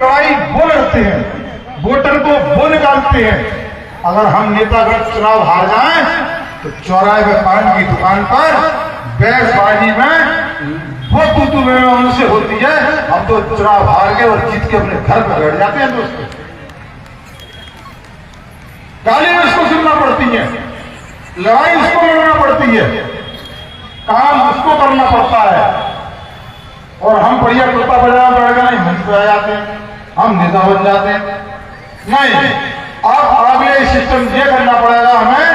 लड़ाई वो लड़ते हैं, वोटर को वो निकालते हैं। अगर हम नेतागण चुनाव हार जाएं तो चौराहे पे पान की दुकान पर बैठबाजी में वो तू में उनसे होती है। हम तो चुनाव हार के और जीत के अपने घर पर बैठ जाते हैं दोस्तों। गाली उसको सुनना पड़ती है, लड़ाई उसको लड़ना पड़ती है, काम उसको करना पड़ता है। और हम बढ़िया कुर्ता पजामा पहन के नहीं मंच पे आ जाते हैं, हम नेता बन जाते हैं। नहीं, अब आगे सिस्टम ये करना पड़ेगा, हमें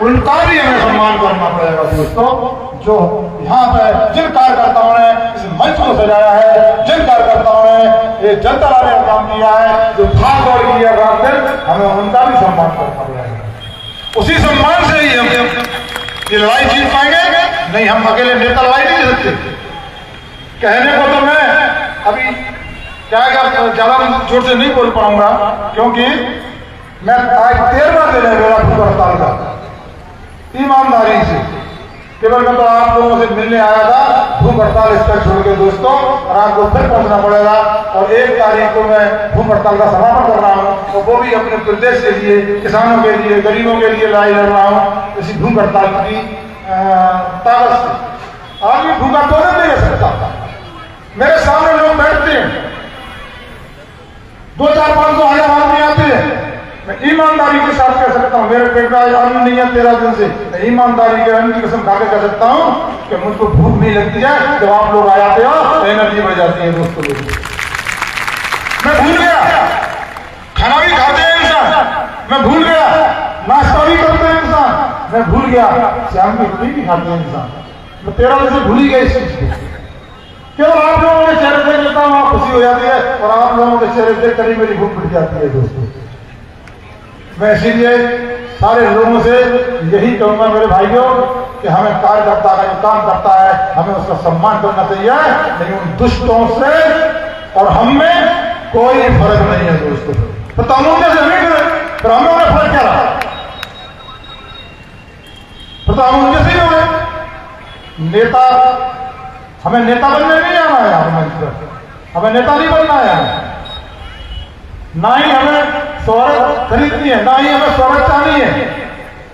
उनका भी हमें सम्मान करना पड़ेगा दोस्तों। जो यहाँ पे जिन कार्यकर्ताओं ने इस मंच को सजाया है, जिन कार्यकर्ताओं ने ये जनता लाने का काम किया है, जो भाग दौड़ किया रात दिन, हमें उनका भी सम्मान करना पड़ेगा। उसी सम्मान से ही हम ये लड़ाई जीत पाएंगे। नहीं, हम अकेले नेता लड़ाई नहीं जीत सकते। कहने को तो मैं अभी क्या ज्यादा जोर से नहीं बोल पाऊंगा, क्योंकि मैं आज 13वां दिन है मेरा भूख हड़ताल का। ईमानदारी से केवल मैं तो आप लोगों से मिलने आया था, भूख हड़ताल इसका छोड़ के दोस्तों, और आपको फिर पहुंचना पड़ेगा। और 1 तारीख को मैं भूख हड़ताल का समापन कर रहा हूँ, तो वो भी अपने प्रदेश के लिए, किसानों के लिए, गरीबों के लिए लड़ाई लड़ रहा हूँ इसी भूख हड़ताल की ताकत से। आदमी भूखा तो नहीं रह सकता। मेरे सामने लोग बैठते हैं, 2, 4, 500 हजार आदमी आते हैं। मैं ईमानदारी के साथ कह सकता हूँ, मेरे पेट में अन्न नहीं है 13 दिन से, मैं ईमानदारी के अन्न की कसम खा के कह सकता हूँ कि मुझको भूख नहीं लगती है। जब आप लोग आ जाते हो तो एनर्जी बढ़ जाती है दोस्तों। मैं भूल गया, खाना भी खाते हैं इंसान, मैं भूल गया नाश्ता भी करते हैं इंसान, मैं भूल गया शाम की रोटी भी खाते हैं इंसान। मैं 13 दिन से भूल ही गया इस चीज को। केवल आप लोगों के चेहरे देख लेता हूँ, आप खुशी हो जाती है, और आप लोगों के चेहरे देख कर ही मेरी भूख मिट जाती है दोस्तों। मैं इसीलिए सारे लोगों से यही कहूंगा मेरे भाइयों कि हमें कार्यकर्ता का जो काम करता है हमें उसका सम्मान करना चाहिए, लेकिन उन दुष्टों से और हम में कोई फर्क नहीं है दोस्तों। तो तमुद्दे से नहीं डरे, फिर हम लोगों ने फर्क क्या रहा? तो हम उनके से ही हो गए। नेता, हमें नेता बनने नहीं आना है, हमें नेता नहीं बनना है, ना ही हमें शोहरत खरीदनी है, ना ही हमें शोहरत चाहनी है।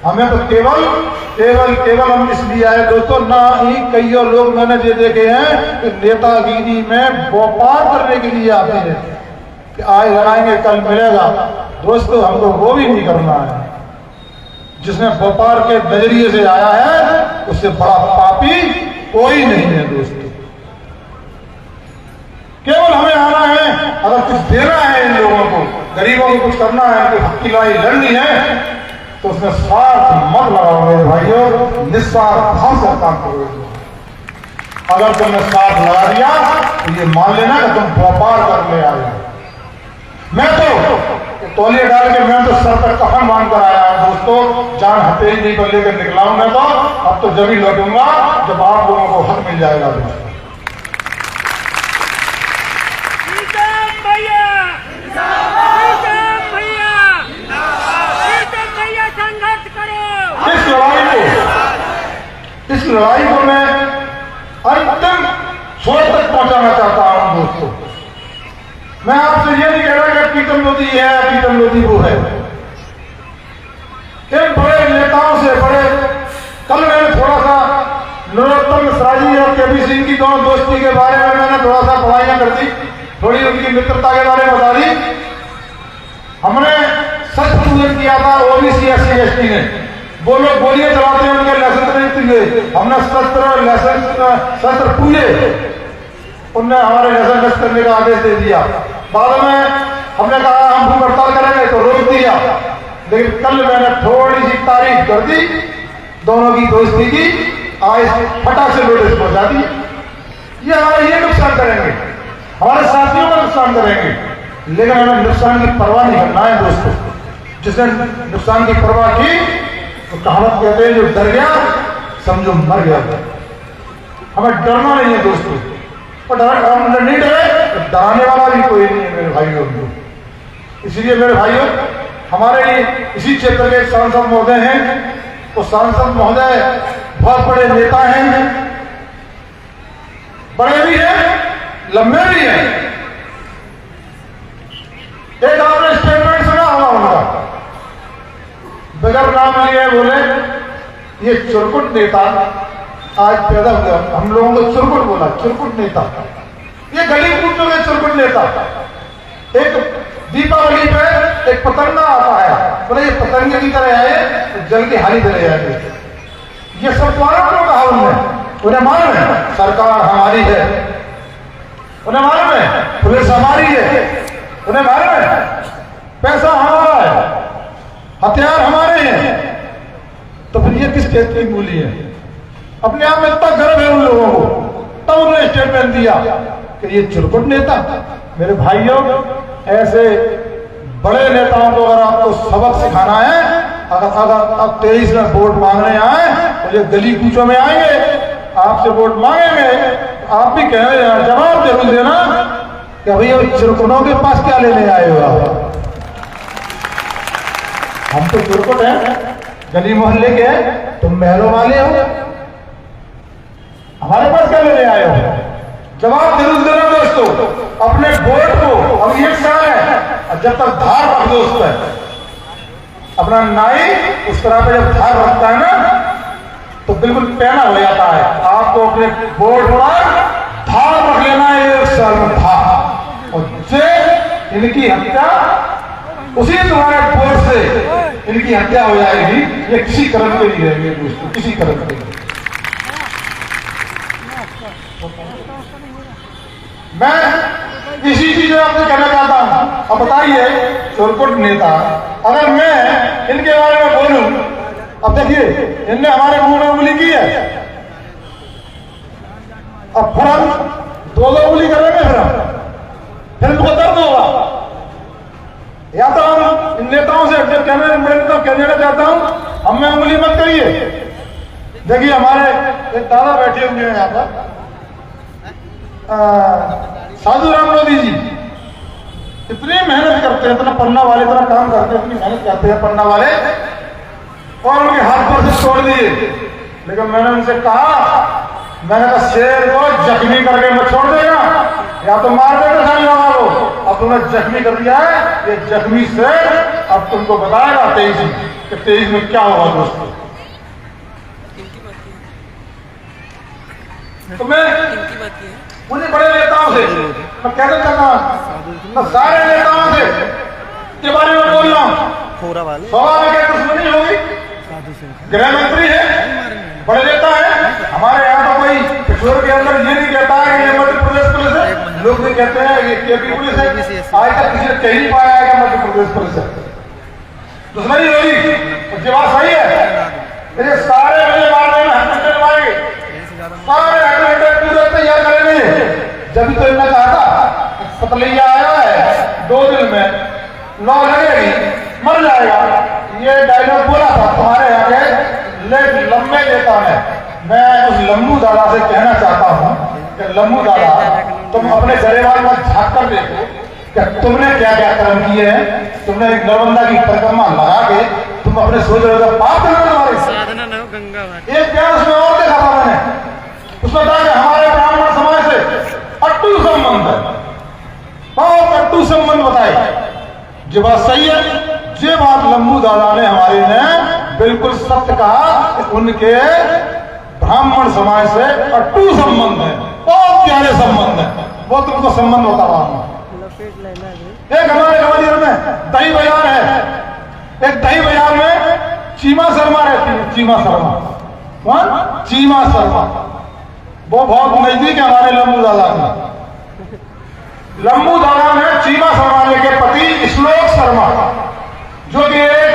हमें तो केवल हम इसलिए आए दोस्तों, ना ही कई लोग मैंने ये देखे हैं कि नेतागिरी में व्यापार करने के लिए आते हैं कि आज लगाएंगे कल मिलेगा। दोस्तों हमको वो भी नहीं करना है। जिसने व्यापार के नजरिए से आया है उससे बड़ा पापी कोई नहीं है दोस्तों। केवल हमें आना है, अगर कुछ देना है इन लोगों को, गरीबों को कुछ करना है, उनकी हक की लड़ाई लड़नी है, तो उसमें स्वार्थ मत लगाओ मेरे भाइयों, निस्वार्थ भाव से काम करो। अगर तुमने स्वार्थ लगा दिया तो ये मान लेना कि तुम व्यापार करने आए। मैं तो तौलिया डाल के मैं तो सर पर कफन बांध कर आया हूं दोस्तों, जान हथेली नहीं पर लेकर निकला हूं मैं तो। अब तो जब ही लौटूंगा जब आप लोगों को हक मिल जाएगा दोस्तों। इस लड़ाई को मैं अंतिम छोर तक पहुंचाना चाहता हूं दोस्तों। मैं आपसे ये नहीं कह रहा कि प्रीतम लोधी है, प्रीतम लोधी वो है। इन बड़े नेताओं से कल मैंने थोड़ा सा नरोत्तम मिश्रा जी और केपी सिंह की दोनों दोस्ती के बारे में मैंने थोड़ा सा पढ़ाइयां कर दी, थोड़ी उनकी मित्रता के बारे में बता दी। हमने शस्त्र पूजन किया था ओबीसी SC ST ने, वो लोग गोलियां चलाते हैं, उनके लाइसेंस नहीं पूजे, हमने शस्त्र पूजे, उनने हमारे लाइसेंस रद्द करने का आदेश दे दिया। बाद में हमने कहा हम भूख हड़ताल करेंगे तो रोक दिया, लेकिन कल मैंने थोड़ी सी तारीफ कर दी दोनों की दोस्ती की, आज फटाक से नोटिस पहुंचा दी। ये हमारे ये नुकसान करेंगे, हमारे साथियों का नुकसान करेंगे, लेकिन हमें नुकसान की परवाह नहीं करना है दोस्तों। जिसने नुकसान की परवाह की तो कहावत कहते हैं जो डर गया समझो मर गया। हमें डरना नहीं है दोस्तों, और हम नहीं डरे तो डराने वाला भी कोई नहीं है मेरे भाइयों। इसलिए मेरे भाइयों, हमारे इसी क्षेत्र के सांसद महोदय हैं, वो सांसद महोदय बहुत बड़े नेता हैं, बड़े भी हैं, लंबे भी हैं। गजब नाम लिए, बोले ये चुरकुट नेता आज पैदा हुआ। हम लोगों को चुरकुट बोला, चुरकुट नेता, ये गली कूचों के चुरकुट नेता। एक दीपावली पे एक पतंगा आता है, बोले ये पतंगे की तरह आए तो जल की हानि तरह आएंगे। ये सब द्वारा को कहा उन्हें मालूम है सरकार हमारी है, उन्हें मालूम है पुलिस हमारी है, उन्हें मालूम है पैसा हमारा है, हथियार हमारे हैं। तो फिर ये किस खेत की मूली है? अपने आप में इतना गर्व है उन लोगों को, तब उन्होंने स्टेटमेंट दिया कि ये चुरकुट नेता। मेरे भाइयों, ऐसे बड़े नेताओं को अगर आपको सबक सिखाना है, अगर आप 23 में वोट मांगने आए और ये गली कूचों में आएंगे, आपसे वोट मांगेंगे, आप भी कहेंगे, जवाब जरूर देना कि भैया चुरकुटों के पास क्या लेने आए हो आप? हम तो चुरकुट हैं, गली मोहल्ले के हैं, तुम महलों वाले हो, हमारे पास क्या लेने आए हो? जवाब जरूर देना दोस्तों। अपने वोट को अब 1 साल है, जब तक धार रख दो उस पर, अपना नाई उस तरह पे जब धार रखता है ना तो बिल्कुल पैना हो जाता है। आपको अपने वोट पर धार रख लेना है 1 साल में, धार। और जे इनकी हत्या उसी तुम्हारे वोट से इनकी हत्या हो जाएगी। ये किसी कर्म के लिए रहेंगे दोस्तों, किसी कर्म के लिए। मैं इसी चीज आपसे कहना चाहता हूं। अब बताइए, चुरकुट नेता, अगर मैं इनके बारे में बोलूं, अब देखिए इनने हमारे मुंह में उंगली की है, अब फिर हम 2 उंगली करेंगे, फिर इनको दर्द होगा। या तो हम इन नेताओं से कहना चाहता हूं, हम में उंगली मत करिए। देखिए हमारे एक दादा बैठे हुए हैं यहाँ पर, साधु राम मोदी जी, इतनी मेहनत करते हैं, इतना पन्ना वाले इतना काम करते हैं, इतनी मेहनत करते हैं पन्ना वाले, और उनके हाथ पर से छोड़ दिए। लेकिन मैंने उनसे कहा, मैंने कहा शेर को जख्मी करके मत छोड़ देगा, या तो मार देगा सारी लगा लो। अब तुमने जख्मी कर दिया है, ये जख्मी शेर अब तुमको बताएगा 23 में क्या होगा दोस्तों। तो मैं मुझे बड़े नेताओं से मैं कहना चाहता हूँ, मैं सारे नेताओं से के बारे में बोल रहा हूँ। सवाल में क्या दुश्मनी होगी? गृह मंत्री है, बड़े नेता है। हमारे यहाँ तो कोई किशोर के अंदर ये नहीं कहता है कि ये मध्य प्रदेश पुलिस है, लोग भी कहते हैं ये केपी पुलिस है। आज तक किसी ने कह नहीं पाया है कि मध्य प्रदेश पुलिस है। दुश्मनी होगी, ये बात सही है। मेरे सारे मुझे मारने में हथ डलवाएंगे, सारे हथ पूरे तैयार करेंगे। जब तो इन्होंने कहा था पतलैया आया है 2 दिन में 9 लगेगी, मर जाएगा, ये डायलॉग बोला था तुम्हारे यहाँ के लंबे नेता ने। मैं उस लम्बू दादा से कहना चाहता हूँ कि लम्बू दादा, तुम अपने गरेवाल में झाँक कर देखो कि तुमने क्या क्या कर्म किए हैं। तुमने एक नर्मदा की परिक्रमा लगा के तुम अपने सोच रहे हो पाप करना तुम्हारे एक प्यार उसमें और देखा था मैंने, उसमें था कि हमारे ब्राह्मण समाज से अट्टू संबंध है, बहुत अट्टू संबंध बताए। जो बात सही है, जो बात लंबू दादा ने हमारे ने बिल्कुल सत्य कहा कि उनके ब्राह्मण समाज से अट्टू संबंध है, बहुत प्यारे संबंध है। वो तुमको संबंध बता रहा हूं। एक हमारे ग्वालियर में दही बाजार है, एक दही बाजार में चीमा शर्मा रहती है। चीमा शर्मा कौन? चीमा शर्मा, वो बहुत नजदीक है हमारे लंबू दादा का। लंबू दादा ने चीमा शर्मा के पति श्लोक शर्मा, जो कि एक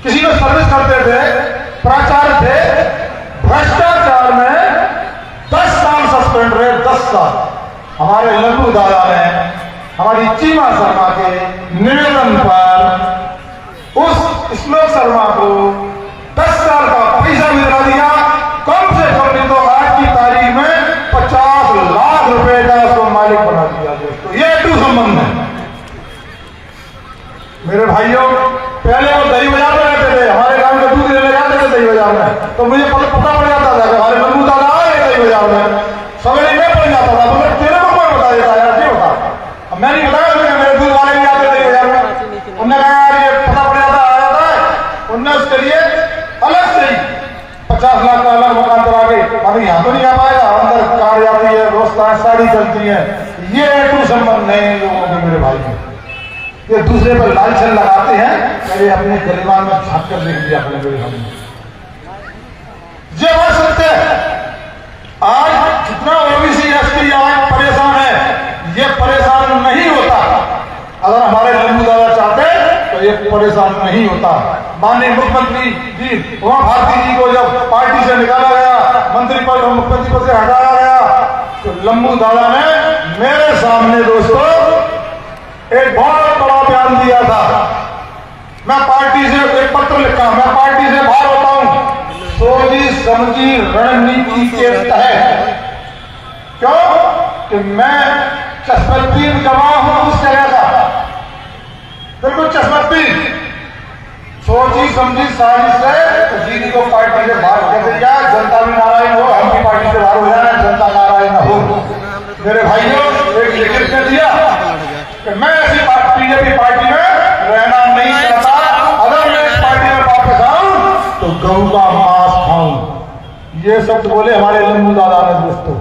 किसी में सर्विस करते थे, प्राचार्य थे, भ्रष्टाचार में 10 साल सस्पेंड रहे, 10 साल। हमारे लंबू दादा ने हमारी चीमा शर्मा के निवेदन पर उस श्लोक शर्मा को 10 साल का पैसा भी दिला दिया। कम से कम नहीं तो आज की तारीख में 50 लाख रुपए का उसको मालिक बना दिया दोस्तों। ये अट्टू संबंध है मेरे भाइयों। पहले वो दही बाजार में रहते थे, हमारे गांव के दूध लेने जाते थे दही बाजार में, तो मुझे पता पड़ जाता था कि हमारे लंबू दादा आए दही बाजार में, सवेरे में पड़ जाता था। तो मैं तेरे को कौन बता देता यार, क्यों बता? मैं नहीं बताया, मेरे दूध वाले भी आते दही बाजार में, उन्होंने कहा यार ये पता पड़ जाता आ जाता है उसके लिए अलग से ही 50 लाख का अलग मकान करा के, अभी यहाँ तो नहीं आ पाएगा, अंदर कार जाती है, दोस्तान साड़ी चलती है, ये टू संबंध नहीं है लोगों के मेरे भाई में। ये दूसरे पर लालचन लगाते हैं, अरे अपने गरीबान में झाँक कर देख लिया अपने मेरे भाई। ये बात सत्य है। आज जितना ओबीसी एसटी आज परेशान है, ये परेशान नहीं होता अगर हमारे लंबू दादा चाहते तो ये परेशान नहीं होता। माननीय मुख्यमंत्री जी उमा भारती जी को जब पार्टी से निकाला गया, मंत्री पद मुख्यमंत्री पद से हटाया गया, तो लंबू दादा ने मेरे सामने दोस्तों एक बहुत बड़ा बयान दिया था। मैं पार्टी से एक पत्र लिखा, मैं पार्टी से बाहर होता हूं सोची समझी रणनीति के तहत। क्यों कि मैं चश्मदीन गवाह हूं उस जगह का, बिल्कुल चश्मदीन। सोची समझी साजिश से तो दीदी को पार्टी से बाहर कर दिया। जनता भी नारायण हो, हम भी पार्टी से बाहर हो जाना, जनता नारायण न हो। मेरे भाइयों एक लिखित में दिया कि मैं ऐसी बीजेपी पार्टी में रहना नहीं चाहता। अगर मैं इस पार्टी में वापस आऊं तो गऊ का मांस खाऊं। ये शब्द बोले हमारे लंबू दादा ने दोस्तों।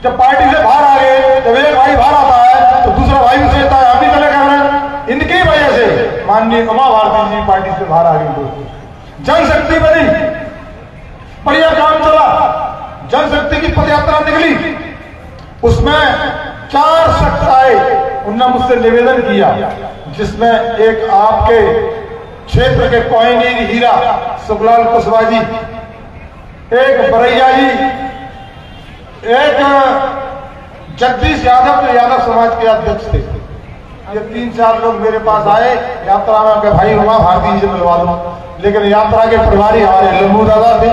जब पार्टी से बाहर आ गए, जब एक भाई बाहर आता है तो दूसरा भाई भी सोचता है अभी चले कर रहे हैं। इनकी वजह से माननीय उमा भारती जी पार्टी से बाहर आ गई दोस्तों। जनशक्ति बनी, बढ़िया काम चला, जनशक्ति की पदयात्रा निकली, उसमें 4 शख्स आए, उन्होंने मुझसे निवेदन किया, जिसमें एक आपके क्षेत्र के कोहिनूर हीरा सुखलाल कुशवाहा जी, एक बरैया जी, एक जगदीश यादव जो यादव समाज के अध्यक्ष थे। ये 3-4 लोग मेरे पास आए यात्रा में कि भाई उमा भारती जी से मिलवा दो, लेकिन यात्रा के प्रभारी हमारे लंबू दादा थे।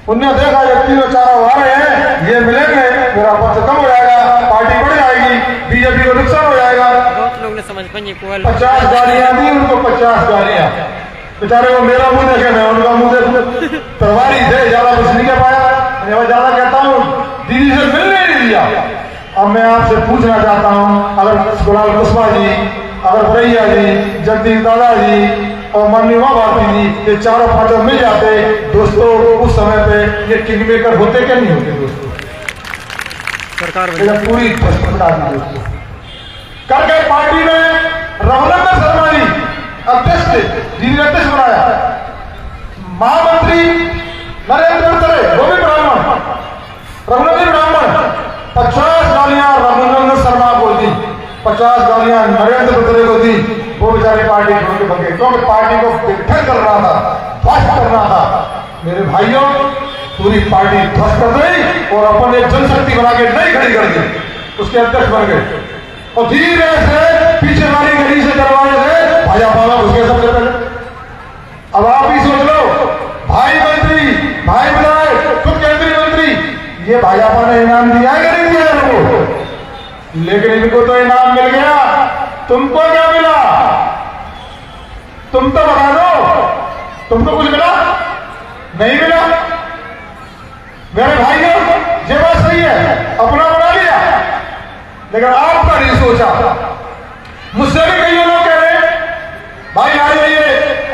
उनने देखा ये 3-4 आ रहे हैं, ये मिलेंगे मेरा पक्ष कम हो जाएगा, पार्टी बढ़ जाएगी, बीजेपी को नुकसान हो जाएगा। बहुत लोग ने समझ 50 गाड़ियां दी उनको, 50 गाड़ियां। बेचारे को मेरा मुंह देखे, मैं उनका मुंह देखूं। प्रभारी थे, ज्यादा कुछ नहीं कह पाया। मैं ज्यादा कहता हूँ दीदी से मिलने नहीं दिया। अब मैं आपसे पूछना चाहता हूँ, अगर सुखलाल कुशवाहा जी, अगर बरैया जी, जगदीश दादा जी और माननीय उमा भारती जी, ये 4-5 मिल जाते दोस्तों, उस समय पे ये किंग मेकर होते क्या नहीं होते दोस्तों? सरकार पूरी भ्रष्टाचार दी दोस्तों। कर गए पार्टी में रघुनंदन शर्मा जी अध्यक्ष थे, जी ने अध्यक्ष बनाया। महामंत्री नरेंद्र मित्र वो भी ब्राह्मण, रघुनंदन ब्राह्मण। 50 गालियां रघुनंदन शर्मा को दी, 50 गालियां नरेंद्र मित्र को दी। वो बेचारे पार्टी छोड़ के भगे, क्योंकि पार्टी को विफल कर रहा था, ध्वस्त करना था। मेरे भाइयों पूरी पार्टी ध्वस्त कर गई और अपन एक जनशक्ति बना के नहीं खड़ी कर दी, उसके अध्यक्ष बन गए। और धीरे से पीछे वाली गली से दरवाजे से भाजपा में घुस गए सबसे पहले। अब आप ही सोच लो, भाई मंत्री, भाई विधायक, खुद केंद्रीय मंत्री, ये भाजपा ने इनाम दिया है कि नहीं दिया इनको? लेकिन इनको तो इनाम मिल गया, तुमको क्या मिला? तुम तो बता दो, तुमको कुछ मिला? नहीं मिला। मेरे भाइयों ये बात सही है, अपना बना लिया, लेकिन आपका नहीं सोचा। मुझसे भी कई लोग कह रहे हैं भाई आ जाइए,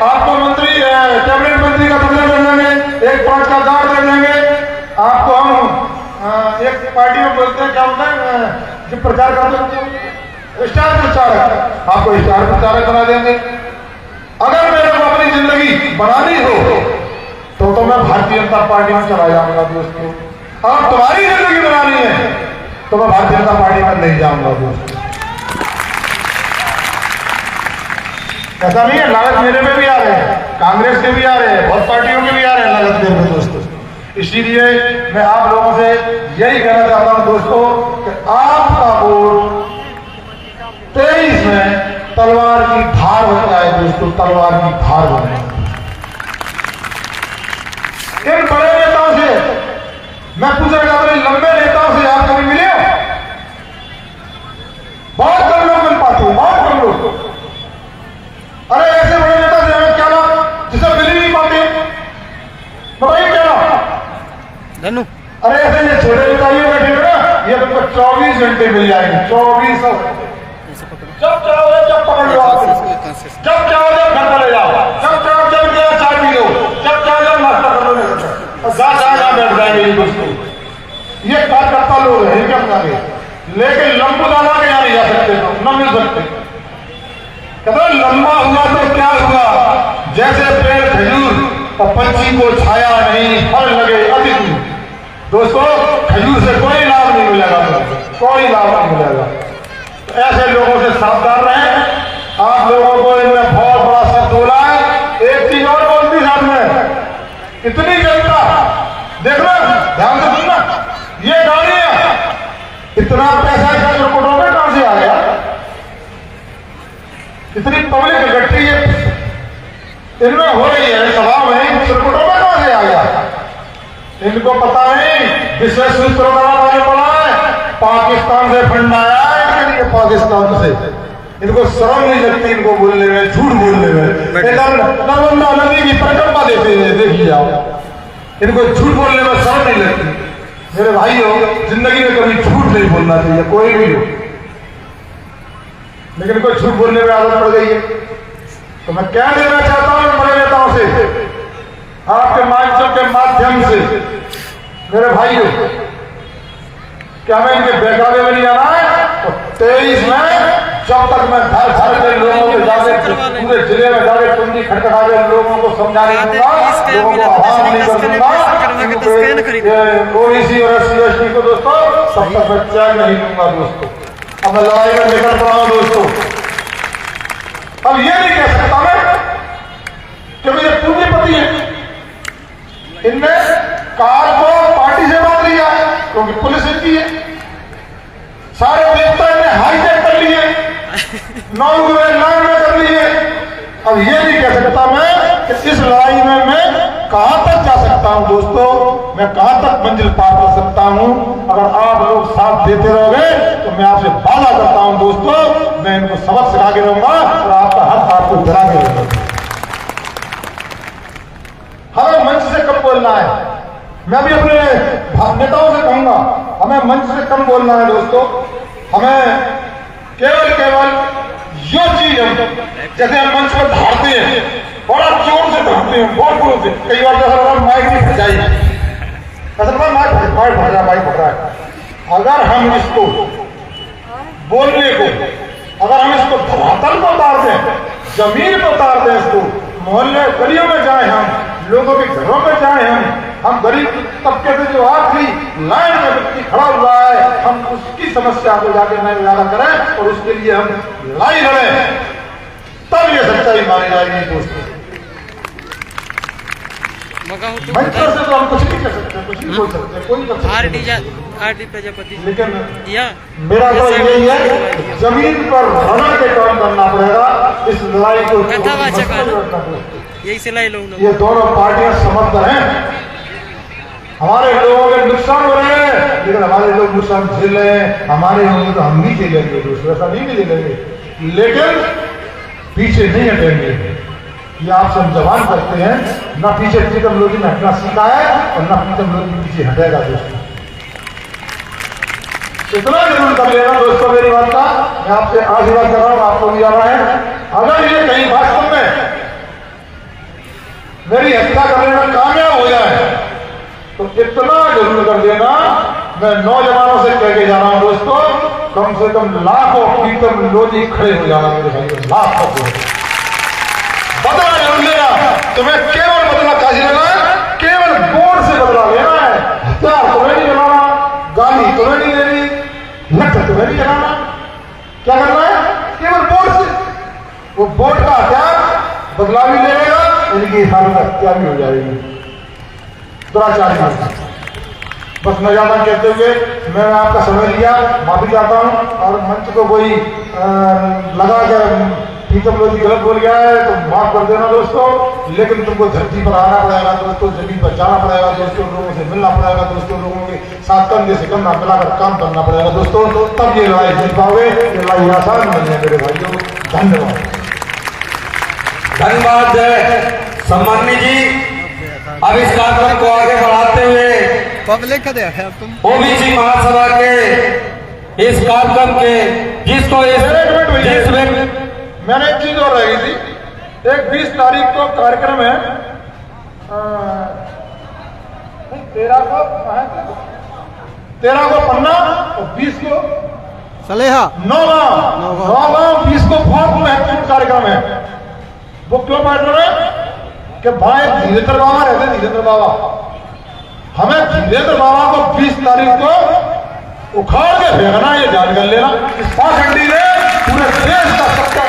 आपको मंत्री कैबिनेट मंत्री का दर्जा दे देंगे, 1 5 का कार्ड दे देंगे, आपको हम एक पार्टी में बोलते हैं क्या होता है जो प्रचार करते हैं स्टार प्रचारक, आपको स्टार प्रचारक बना देंगे। अगर मेरे को अपनी जिंदगी बनानी हो तो मैं भारतीय जनता पार्टी में चला जाऊंगा दोस्तों। अगर तुम्हारी जिंदगी बनानी है तो मैं भारतीय जनता पार्टी में नहीं जाऊंगा दोस्तों। ऐसा नहीं है, लागत मेरे में भी आ रहे हैं, कांग्रेस के भी आ रहे हैं, बहुत पार्टियों के भी आ रहे हैं लागत मेरे में दोस्तों। इसीलिए मैं आप लोगों से यही कहना चाहता हूं दोस्तों कि आपका वोट 23 में तलवार की धार बन जाए दोस्तों, तलवार की धार बन जाए। इन बड़े नेताओं से मैं पूछना चाहता हूं, लंबे नेताओं से आप कभी मिले? बहुत कम लोग मिल पाते हैं, बहुत कम लोग। अरे ऐसे बड़े नेता से हमें क्या नाम, जिसे मिल ही नहीं पाते, बताइए क्या नाम? धनु। अरे ऐसे ये छोटे नेता ये बैठे ना, ये तुमको 24 घंटे मिल जाएंगे, 24। जब चाहो जब पकड़ लो, जब चाहो जब घर चले जाओ, जब चाहो जाएगी दोस्तों। ये कार्यकर्ता लोग हैं क्या बता के, लेकिन लंबू दादा के यहाँ नहीं जा सकते, तो न मिल सकते। कहते लंबा हुआ तो क्या हुआ, जैसे पेड़ खजूर और पंछी को छाया नहीं, फल लगे अति दूर। दोस्तों खजूर से कोई लाभ नहीं मिलेगा, कोई लाभ नहीं मिलेगा। तो ऐसे लोगों से सावधान रहें। आप लोगों को इनमें बहुत बड़ा शब्द बोला है। एक चीज और बोलती साथ में, इतनी जनता देखना, ध्यान से सुनना, ये गाड़ियां इतना पैसा चित्रकूटों में कहां से आ गया, इतनी पब्लिक इकट्ठी है इनमें हो रही है सभा में, चित्रकूटों में कहां से आ गया? इनको पता नहीं विशेष सूत्रों का पड़ा है, पाकिस्तान से फंड आया है इनके लिए, पाकिस्तान से। इनको शर्म नहीं लगती इनको बोलने में, झूठ बोलने में। नर्मदा नदी की परिक्रमा देते हैं, देखिए आप, इनको झूठ बोलने में शर्म नहीं लगती। मेरे भाइयों, जिंदगी में कभी झूठ नहीं बोलना चाहिए, कोई भी हो, लेकिन इनको झूठ बोलने में आदत पड़ गई है। तो मैं क्या देना चाहता हूं बड़े नेताओं से, आपके मंचों के माध्यम से, मेरे भाइयों, क्या हमें इनके बहकावे में नहीं आना है? तो 23 में जब तक मैं घर घर के लोगों को जाके, पूरे जिले में जाके कुंडी खटखटा के लोगों को समझाने दूंगा, लोगों को आह्वान नहीं कर दूंगा ओबीसी और SC/ST को दोस्तों, तब तक मैं चैन नहीं दूंगा दोस्तों। अब मैं लड़ाई में निकल पड़ा हूं दोस्तों। अब ये नहीं कह सकता मैं, क्योंकि ये पूंजीपति है, इनने कार को पार्टी से बांध लिया है, क्योंकि पुलिस इनकी है, सारे देवता इन्हें हाईजेक कर लिए, 9 लाइन में कर लिए। अब ये नहीं कह सकता मैं कि इस लड़ाई में मैं कहां तक जा सकता हूं दोस्तों, मैं कहां तक मंजिल पार कर सकता हूं। अगर आप लोग साथ देते रहोगे तो मैं आपसे वादा करता हूं दोस्तों, मैं इनको सबक सिखा के रहूंगा और आपका हाथ आपको गिरा के रहूंगा। हमें मंच से कम बोलना है, मैं भी अपने नेताओं से कहूंगा, हमें मंच से कम बोलना है दोस्तों। हमें केवल ये चीज हम, जैसे हम मंच पर धारते हैं, बड़ा जोर से धारते हैं, बहुत जोर से, कई बार जैसा माइक नहीं फट जाएगी, ऐसा माइक फट रहा है। अगर हम इसको बोलने को, अगर हम इसको धरातल को उतार दें, जमीन को उतार दें, इसको मोहल्ले गलियों में जाए, हम लोगों के घरों में जाए, हम गरीब तबके से जो आखिरी लाइन में व्यक्ति खड़ा हुआ है, हम उसकी समस्या को जाके नए ज्यादा करें और उसके लिए हम लड़ाई लड़ें, तब ये सच्चाई मानी जाएगी दोस्तों। मंच से तो हम कुछ नहीं कर सकते, कुछ नहीं बोल सकते, कोई कर सकते, आरडी प्रजापति, लेकिन मेरा तो यही है, जमीन पर भ्रमण के काम करना पड़ेगा, इस लड़ाई को यही सिलाई लोग। ये दोनों पार्टियां समर्थ हैं, हमारे लोगों के नुकसान हो रहे हैं, लेकिन हमारे लोग नुकसान झेल रहे हैं, हमारे होंगे तो हम भी झेलेंगे दोस्तों, ऐसा नहीं झेलेंगे, लेकिन पीछे नहीं हटेंगे। ये आपसे हम जवान करते हैं, ना पीछे प्रीतम लोधी ने हटना सीखा है और ना प्रीतम लोधी पीछे हटेगा दोस्तों। इतना जरूर कर लेना दोस्तों मेरी बात का, मैं आपसे आशीर्वाद कर रहा हूं, आपको भी जाना है। अगर ये कहीं वास्तव में मेरी हत्या करने में कामयाब हो जाए तो इतना जरूर कर देना, मैं नौजवानों से कह के जा रहा हूं दोस्तों, कम से कम लाखों प्रीतम लोधी खड़े हो जाना मेरे भाई, लाखों बदला जरूर लेना। तुम्हें केवल बदला काशी लेना है, केवल वोट से बदला लेना है, हथियार तुम्हें नहीं बनाना, गाली तुम्हें नहीं देनी, लठ तुम्हें नहीं चलाना, क्या करना है केवल वोट से। वो वोट का हथियार बदला भी लेगा, इनकी हालत हत्या भी हो जाएगी, दुराचारी। बस मैं ज्यादा कहते हुए मैं आपका समय लिया, माफी चाहता हूँ, और मंच को कोई लगा कर प्रीतम लोधी गलत बोल गया है तो माफ कर देना दोस्तों, लेकिन तुमको धरती पर आना पड़ेगा दोस्तों, जमीन पर जाना पड़ेगा दोस्तों, लोगों से मिलना पड़ेगा दोस्तों, लोगों के साथ कंधे से कंधा मिलाकर काम करना पड़ेगा दोस्तों, तब ये लड़ाई जीत पाओगे। ये लड़ाई आसान नहीं है मेरे भाइयों, धन्यवाद। धन्यवाद सम्मानी जी। अब इस कार्यक्रम को आगे बढ़ाते हुए पब्लिक का ओबीसी महासभा के इस कार्यक्रम के जिसको मैंने एक चीज और रह गई थी, एक 20 तारीख को कार्यक्रम है, 13 को पन्ना और 20 को सलेहा नौगांव 20 को बहुत महत्वपूर्ण कार्यक्रम है। वो क्यों बैठ रहे हैं कि भाई धीरेन्द्र बाबा रहते, धीरेन्द्र बाबा हमें धीरेन्द्र बाबा को 20 तारीख को उखाड़ के फेंकना, ये जान कर लेना। इस पाखंडी ने पूरे देश का सबका